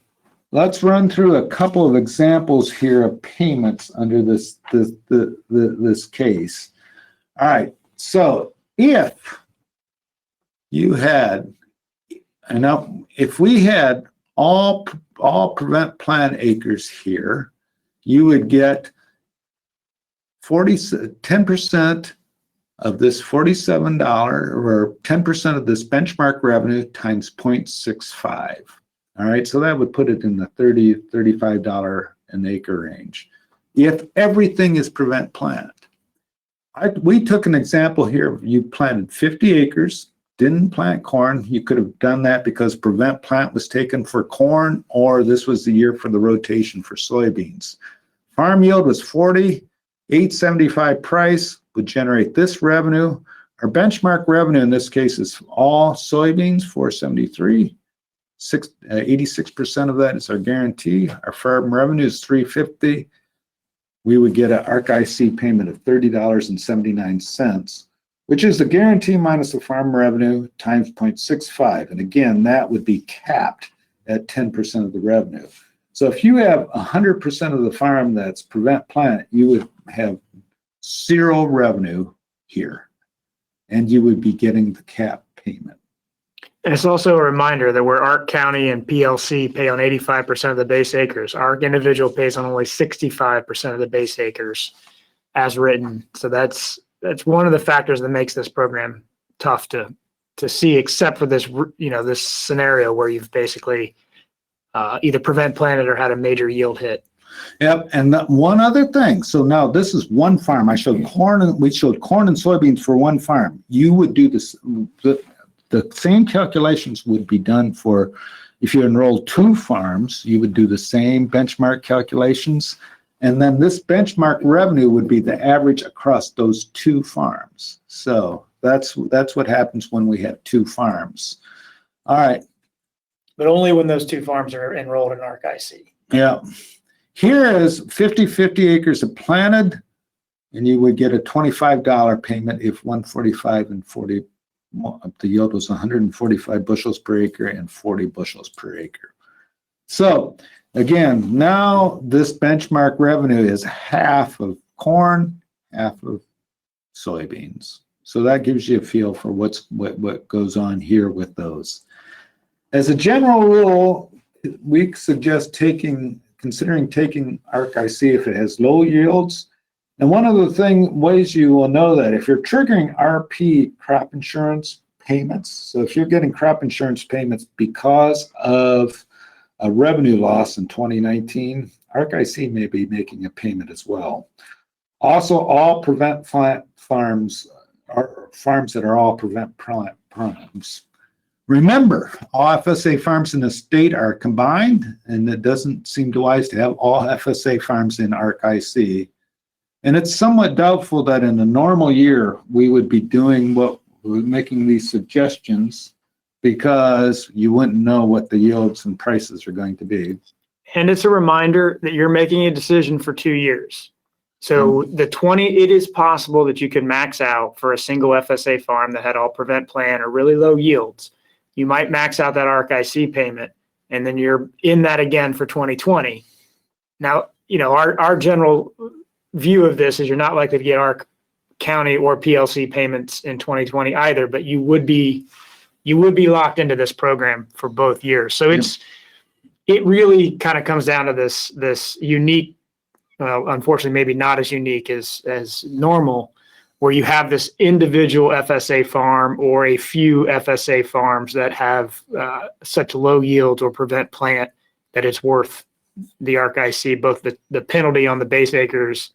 let's run through a couple of examples here of payments under this case. All right, so if we had all prevent plan acres here, you would get 10% of this $47 or 10% of this benchmark revenue times 0.65. All right, so that would put it in the $30, $35 an acre range. If everything is prevent plant. We took an example here. You planted 50 acres, didn't plant corn. You could have done that because prevent plant was taken for corn, or this was the year for the rotation for soybeans. Farm yield was 40, $8.75 price would generate this revenue. Our benchmark revenue in this case is all soybeans, $473. 86% of that is our guarantee. Our farm revenue is $350. We would get an ARCIC payment of $30.79, which is the guarantee minus the farm revenue times 0.65. And again, that would be capped at 10% of the revenue. So if you have 100% of the farm that's prevent plant, you would have zero revenue here, and you would be getting the cap payment. And it's also a reminder that where ARC County and PLC pay on 85% of the base acres, ARC individual pays on only 65% of the base acres as written. So that's one of the factors that makes this program tough to see, except for this, this scenario where you've basically either prevent planted or had a major yield hit. Yep, and one other thing. So now this is one farm. We showed corn and soybeans for one farm. You would do this. The same calculations would be done for if you enroll two farms. You would do the same benchmark calculations, and then this benchmark revenue would be the average across those two farms. So that's what happens when we have two farms. All right. But only when those two farms are enrolled in ARCIC. Yeah. Here is 50 acres of planted, and you would get a $25 payment if 145 and 40, the yield was 145 bushels per acre and 40 bushels per acre. So again, now this benchmark revenue is half of corn, half of soybeans. So that gives you a feel for what goes on here with those. As a general rule, we suggest considering taking ARCIC if it has low yields. And one of the ways you will know that if you're triggering RP crop insurance, payments. So if you're getting crop insurance payments because of a revenue loss in 2019, ARC-IC may be making a payment as well. Also, all prevent plant farms are farms that are all prevent plant farms. Remember, all FSA farms in the state are combined, and it doesn't seem wise to have all FSA farms in ARC-IC. And it's somewhat doubtful that in a normal year, we would be doing what we're making these suggestions, because you wouldn't know what the yields and prices are going to be. And it's a reminder that you're making a decision for 2 years. So it is possible that you could max out for a single FSA farm that had all prevent plan or really low yields. You might max out that ARC-IC payment, and then you're in that again for 2020. Now, our general view of this is you're not likely to get ARC County or PLC payments in 2020 either, but you would be locked into this program for both years. So it really kind of comes down to this unique, well, unfortunately, maybe not as unique as normal, where you have this individual FSA farm or a few FSA farms that have such low yields or prevent plant that it's worth the ARC-IC, both the penalty on the base acres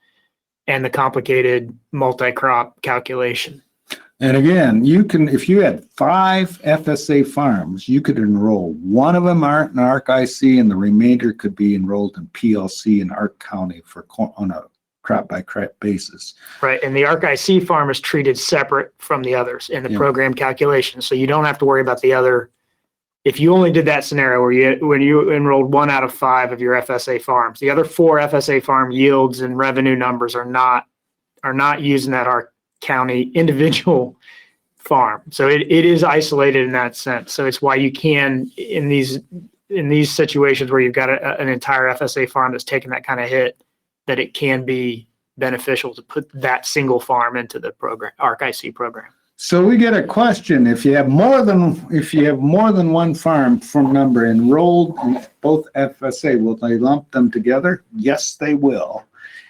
and the complicated multi-crop calculation. And again, if you had 5 FSA farms, you could enroll one of them in ARC-IC, and the remainder could be enrolled in PLC and ARC County on a crop by crop basis. Right, and the ARC-IC farm is treated separate from the others in the program calculation, so you don't have to worry about the other. If you only did that scenario when you enrolled 1 out of 5 of your FSA farms, the other 4 FSA farm yields and revenue numbers are not using that ARC County individual farm. So it is isolated in that sense. So it's why you can, in these situations where you've got an entire FSA farm that's taking that kind of hit, that it can be beneficial to put that single farm into the program, ARC-IC program. So we get a question: if you have more than one farm number enrolled in both FSA, will they lump them together? Yes, they will.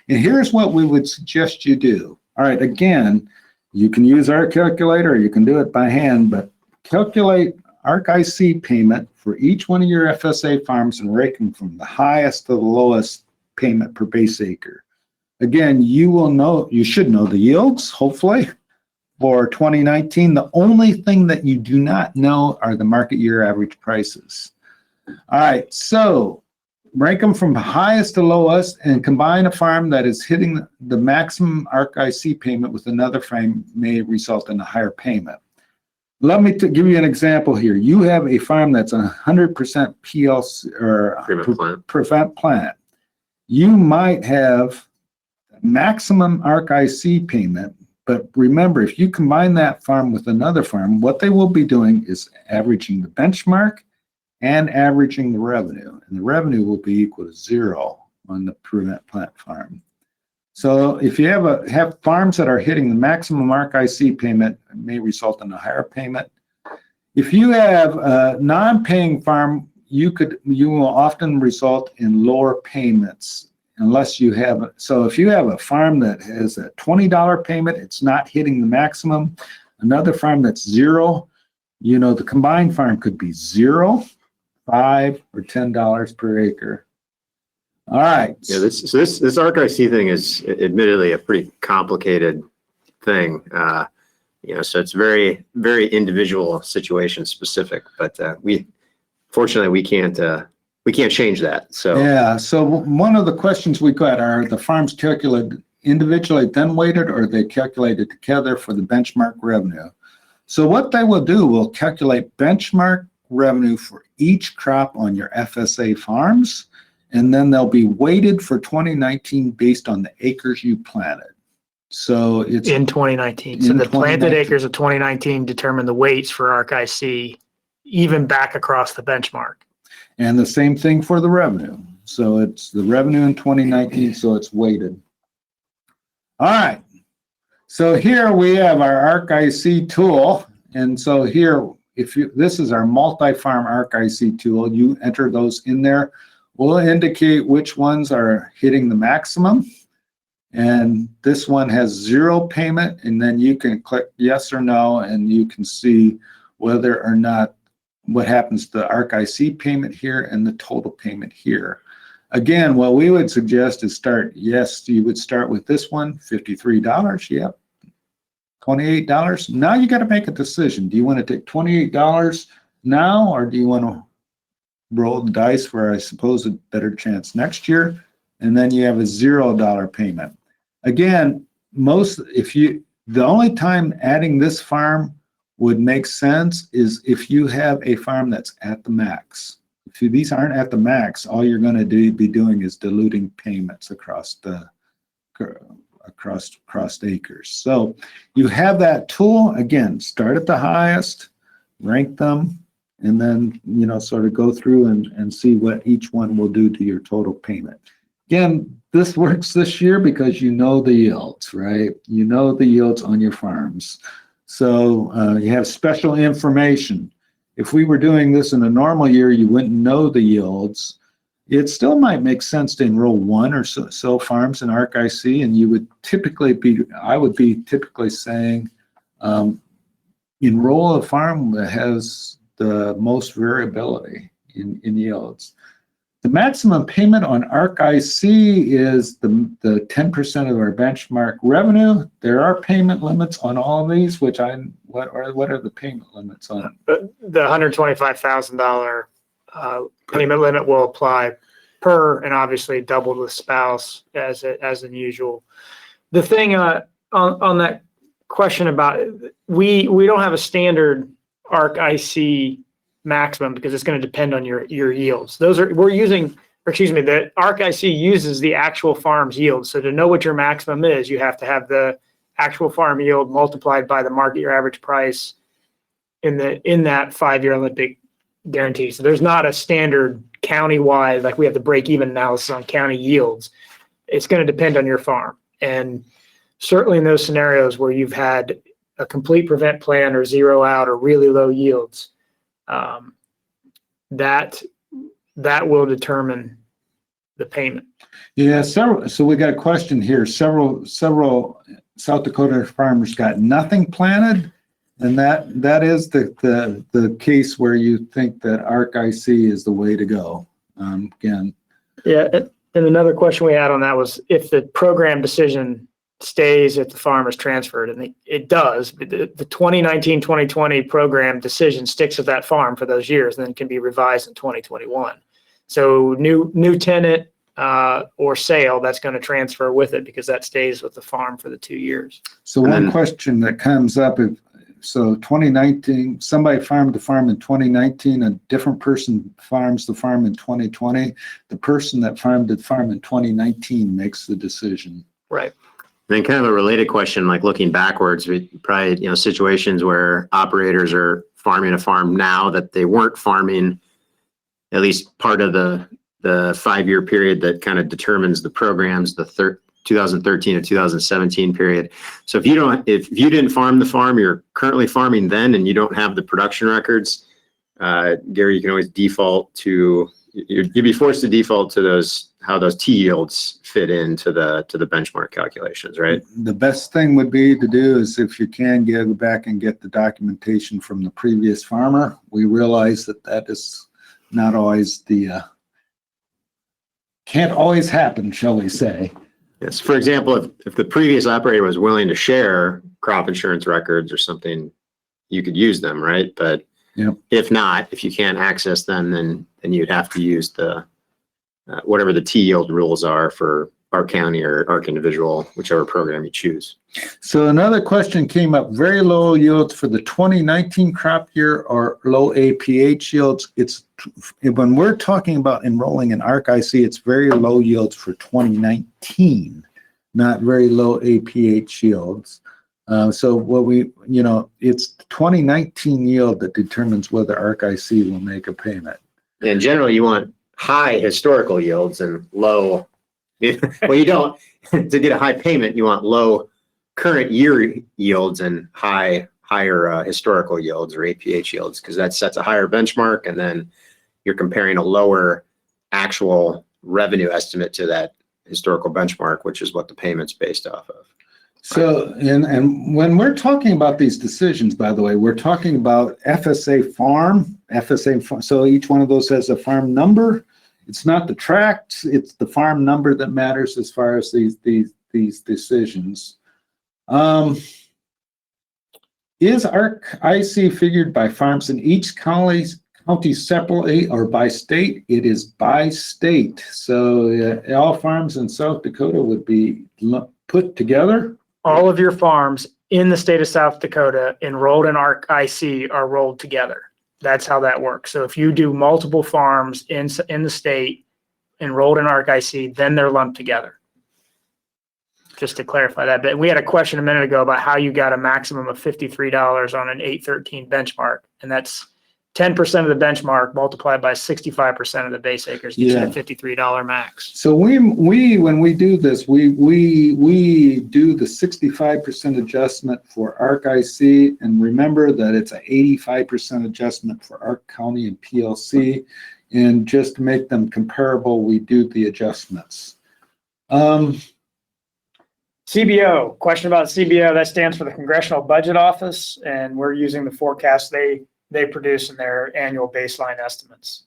And here's what we would suggest you do. All right, again, you can use our calculator, or you can do it by hand, but calculate ARC-IC payment for each one of your FSA farms and rank them from the highest to the lowest payment per base acre. Again, you should know the yields, hopefully, for 2019. The only thing that you do not know are the market year average prices. All right, so rank them from highest to lowest and combine a farm that is hitting the maximum ARC-IC payment with another farm may result in a higher payment. Let me give you an example here. You have a farm that's 100% PLC or prevent plant. You might have maximum ARC-IC payment, but remember, if you combine that farm with another farm, what they will be doing is averaging the benchmark and averaging the revenue, and the revenue will be equal to 0 on the prevent plant farm. So if you have farms that are hitting the maximum ARC-IC payment, it may result in a higher payment. If you have a non-paying farm, you will often result in lower payments unless you have. So if you have a farm that has a $20 payment, it's not hitting the maximum. Another farm that's 0, the combined farm could be 0, $5, or $10 per acre. All right. Yeah, this ARC-IC thing is admittedly a pretty complicated thing. So it's very, very individual situation specific, but fortunately we can't change that. So yeah. So one of the questions we got are the farms calculated individually then weighted, or are they calculated together for the benchmark revenue? So what they will do will calculate benchmark revenue for each crop on your FSA farms, and then they'll be weighted for 2019 based on the acres you planted. So it's in 2019. So the planted acres of 2019 determine the weights for ARC-IC, even back across the benchmark. And the same thing for the revenue. So it's the revenue in 2019, so it's weighted. All right. So here we have our ARC-IC tool. And so here, this is our multi-farm ARC-IC tool. You enter those in there. We'll indicate which ones are hitting the maximum. And this one has 0 payment, and then you can click yes or no, and you can see whether or not what happens to the ARC-IC payment here and the total payment here. Again, what we would suggest is yes, you would start with this one, $53, yep. $28. Now you got to make a decision. Do you want to take $28 now, or do you want to roll the dice for, I suppose, a better chance next year? And then you have a $0 payment. Again, the only time adding this farm would make sense is if you have a farm that's at the max. If these aren't at the max, all you're going to be doing is diluting payments across acres. So you have that tool. Again, start at the highest, rank them, and then sort of go through and see what each one will do to your total payment. Again, this works this year because you know the yields, right? You know the yields on your farms. So you have special information. If we were doing this in a normal year, you wouldn't know the yields. It still might make sense to enroll 1 or so farms in ARC-IC, and you would I would be typically saying, enroll a farm that has the most variability in yields. The maximum payment on ARC-IC is the 10% of our benchmark revenue. There are payment limits on all of these, what are the payment limits on? The $125,000 payment limit will apply per, and obviously double the spouse as unusual. The thing on that question about we don't have a standard ARC-IC maximum because it's going to depend on your yields. The ARC-IC uses the actual farm's yield. So to know what your maximum is, you have to have the actual farm yield multiplied by the market year average price in that 5-year Olympic guarantee. So there's not a standard county-wide, like we have the break-even analysis on county yields. It's going to depend on your farm. And certainly in those scenarios where you've had a complete prevent plan or 0 out or really low yields, that will determine the payment. Yeah, so we got a question here. Several South Dakota farmers got nothing planted, and that is the case where you think that ARC-IC is the way to go. Again. Yeah, and another question we had on that was if the program decision stays if the farm is transferred, and it does. The 2019-2020 program decision sticks with that farm for those years, and then can be revised in 2021. So new tenant or sale, that's going to transfer with it because that stays with the farm for the 2 years. So one question that comes up is, so 2019, somebody farmed the farm in 2019, a different person farms the farm in 2020. The person that farmed the farm in 2019 makes the decision. Right. And then kind of a related question, like looking backwards, we probably, situations where operators are farming a farm now that they weren't farming at least part of the 5-year period that kind of determines the programs, the 2013 to 2017 period. So if you didn't farm the farm you're currently farming then, and you don't have the production records, Gary, you can always you'd be forced to default to how those T yields fit into the benchmark calculations, right? The best thing would be to do is, if you can, go back and get the documentation from the previous farmer. We realize that is not always can't always happen, shall we say. Yes. For example, if the previous operator was willing to share crop insurance records or something, you could use them, right? But yep. If not, if you can't access them, then you'd have to use the whatever the T yield rules are for ARC County or ARC Individual, whichever program you choose. So another question came up: very low yields for the 2019 crop year or low APH yields. When we're talking about enrolling in ARC-IC, it's very low yields for 2019, not very low APH yields. So it's the 2019 yield that determines whether ARC-IC will make a payment. And generally, you want high historical yields and low. Well, you don't. To get a high payment, you want low current year yields and higher historical yields or APH yields, because that sets a higher benchmark, and then you're comparing a lower actual revenue estimate to that historical benchmark, which is what the payment's based off of. So, and when we're talking about these decisions, by the way, we're talking about FSA farm. So each one of those has a farm number. It's not the tract, it's the farm number that matters as far as these decisions. Is ARC-IC figured by farms in each county separately or by state? It is by state. So all farms in South Dakota would be put together. All of your farms in the state of South Dakota enrolled in ARC-IC are rolled together. That's how that works. So if you do multiple farms in the state enrolled in ARC-IC, then they're lumped together. Just to clarify that. But we had a question a minute ago about how you got a maximum of $53 on an 813 benchmark, and that's 10% of the benchmark multiplied by 65% of the base acres gets you a $53 max. So when we do this, we do the 65% adjustment for ARC-IC, and remember that it's an 85% adjustment for ARC County and PLC, and just to make them comparable, we do the adjustments. CBO, question about CBO, that stands for the Congressional Budget Office, and we're using the forecast they produce in their annual baseline estimates.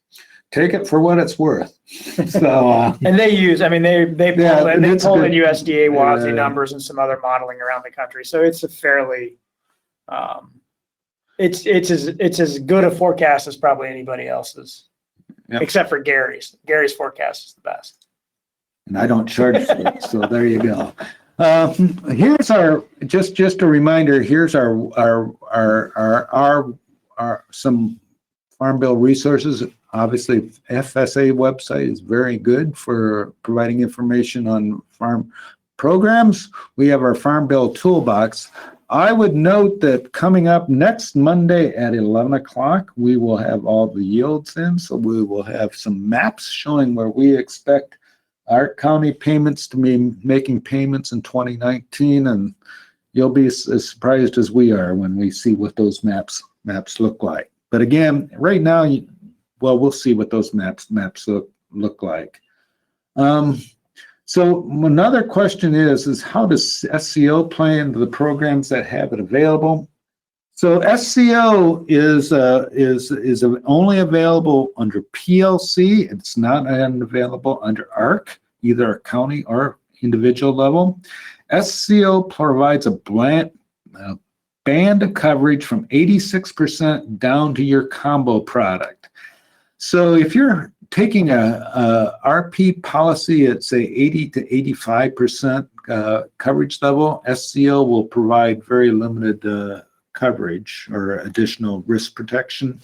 Take it for what it's worth. So, and they use, I mean, they pull in USDA WASI numbers and some other modeling around the country. So it's a fairly, it's as good a forecast as probably anybody else's, except for Gary's. Gary's forecast is the best. And I don't charge for it, so there you go. Here's our just a reminder. Here's our some Farm Bill resources. Obviously, FSA website is very good for providing information on farm programs. We have our Farm Bill Toolbox. I would note that coming up next Monday at 11 o'clock, we will have all the yields in. So we will have some maps showing where we expect our county payments to be making payments in 2019. And you'll be as surprised as we are when we see what those maps look like. But again, right now, we'll see what those maps look like. So another question is how does SCO play into the programs that have it available? So SCO is only available under PLC. It's not available under ARC, either a county or individual level. SCO provides a band of coverage from 86% down to your combo product. So if you're taking a RP policy at say 80 to 85% coverage level, SCO will provide very limited coverage or additional risk protection.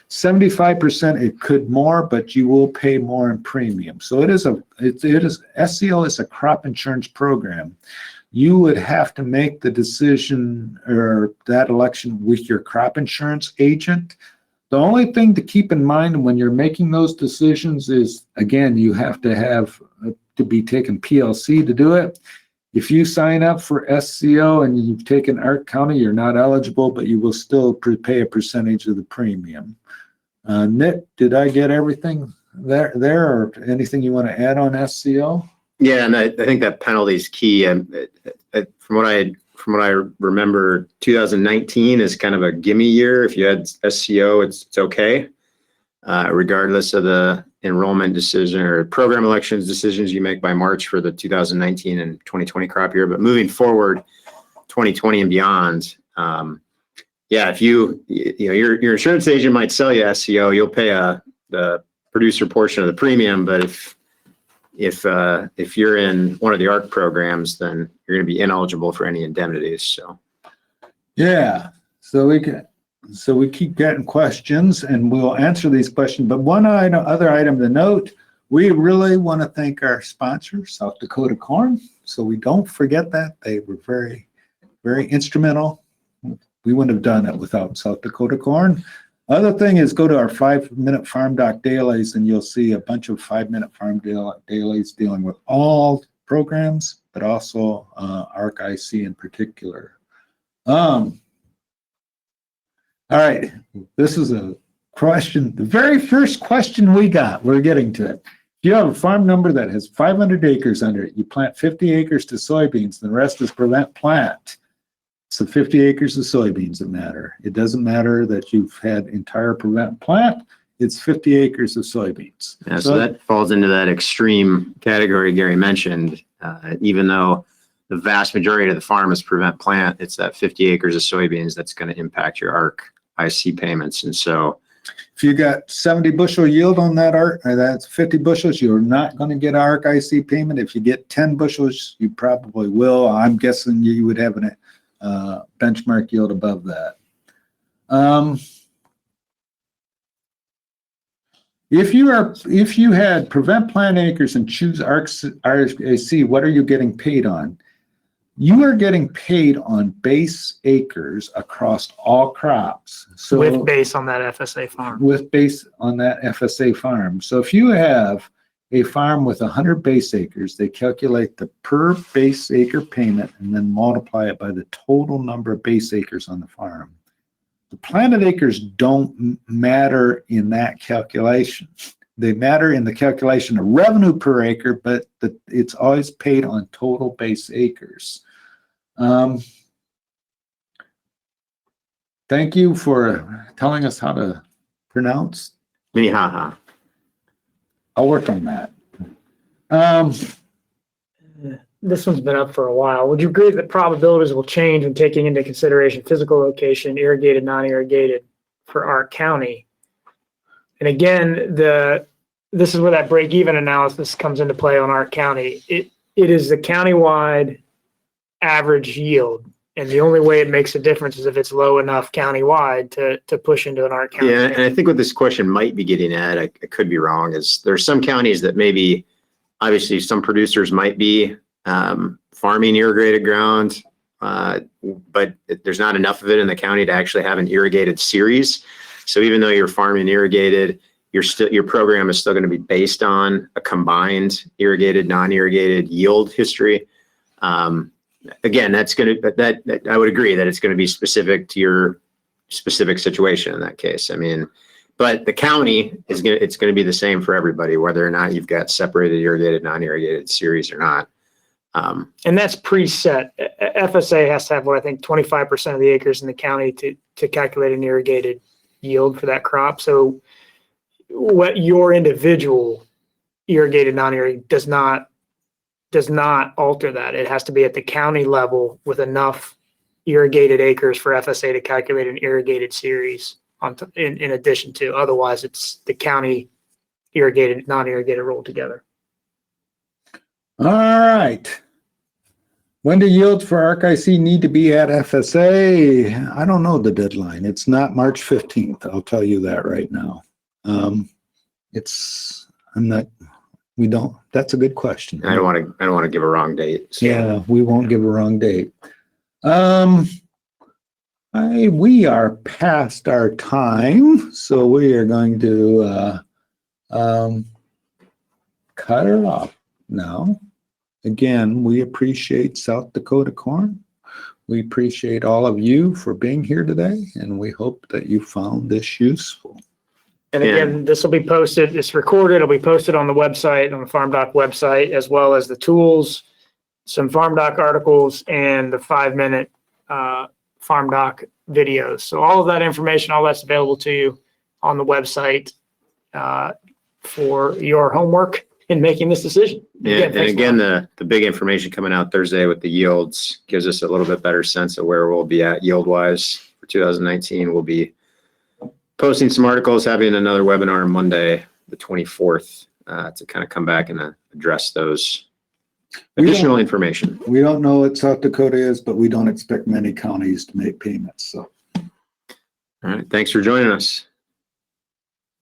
75% it could more, but you will pay more in premium. So SCO is a crop insurance program. You would have to make the decision or that election with your crop insurance agent. The only thing to keep in mind when you're making those decisions is, again, you have to be taking PLC to do it. If you sign up for SCO and you've taken ARC County, you're not eligible, but you will still pay a percentage of the premium. Nick, did I get everything there or anything you want to add on SCO? Yeah, and I think that penalty is key. From what I remember, 2019 is kind of a gimme year. If you had SCO, it's okay, regardless of the enrollment decision or program elections decisions you make by March for the 2019 and 2020 crop year. But moving forward, 2020 and beyond, if your insurance agent might sell you SCO, you'll pay the producer portion of the premium, but if you're in one of the ARC programs, then you're going to be ineligible for any indemnities. So, yeah. So we keep getting questions, and we'll answer these questions. But other item to note: we really want to thank our sponsor, South Dakota Corn. So we don't forget that they were very, very instrumental. We wouldn't have done it without South Dakota Corn. Other thing is go to our 5-minute Farm Doc dailies and you'll see a bunch of 5-minute Farm dailies dealing with all programs, but also ARC-IC in particular. All right, this is a question, the very first question we got. We're getting to it. If you have a farm number that has 500 acres under it, you plant 50 acres to soybeans, and the rest is prevent plant. It's the 50 acres of soybeans that matter. It doesn't matter that you've had entire prevent plant. It's 50 acres of soybeans. Yeah, so that falls into that extreme category Gary mentioned. Even though the vast majority of the farm is prevent plant, it's that 50 acres of soybeans that's going to impact your ARC-IC payments. And so if you got 70 bushel yield on that ARC, that's 50 bushels, you're not going to get ARC-IC payment. If you get 10 bushels, you probably will. I'm guessing you would have a benchmark yield above that. If you had prevent plant acres and choose ARC, what are you getting paid on? You are getting paid on base acres across all crops. So with base on that FSA farm. With base on that FSA farm. So if you have a farm with 100 base acres, they calculate the per base acre payment and then multiply it by the total number of base acres on the farm. The planted acres don't matter in that calculation. They matter in the calculation of revenue per acre, but it's always paid on total base acres. Thank you for telling us how to pronounce. Minnehaha. I'll work on that. This one's been up for a while. Would you agree that probabilities will change when taking into consideration physical location, irrigated, non-irrigated for ARC County? And again, this is where that break-even analysis comes into play on ARC County. It is the countywide average yield, and the only way it makes a difference is if it's low enough countywide to push into an ARC County. Yeah, and I think what this question might be getting at, I could be wrong, is there's some counties that maybe, obviously some producers might be farming irrigated ground, but there's not enough of it in the county to actually have an irrigated series. So even though you're farming irrigated, your program is still going to be based on a combined irrigated, non-irrigated yield history. Again, that's going to, I would agree that it's going to be specific to your specific situation in that case. I mean, but the county it's going to be the same for everybody, whether or not you've got separated irrigated, non-irrigated series or not. And that's preset. FSA has to have, what I think, 25% of the acres in the county to calculate an irrigated yield for that crop. So what your individual irrigated, non-irrigated does not alter that. It has to be at the county level with enough irrigated acres for FSA to calculate an irrigated series in addition to. Otherwise, it's the county irrigated, non-irrigated rolled together. All right. When do yields for ARC-IC need to be at FSA? I don't know the deadline. It's not March 15th. I'll tell you that right now. That's a good question. I don't want to give a wrong date. So. Yeah, we won't give a wrong date. We are past our time, so we are going to cut her off now. Again, we appreciate South Dakota Corn. We appreciate all of you for being here today, and we hope that you found this useful. And again, this will be posted, it's recorded, it'll be posted on the website, on the FarmDoc website, as well as the tools, some FarmDoc articles, and the 5-minute FarmDoc videos. So all of that information, all that's available to you on the website for your homework in making this decision. Yeah, and again, the big information coming out Thursday with the yields gives us a little bit better sense of where we'll be at yield-wise for 2019. We'll be posting some articles, having another webinar on Monday, the 24th, to kind of come back and address those additional information. We don't know what South Dakota is, but we don't expect many counties to make payments. So, all right, thanks for joining us.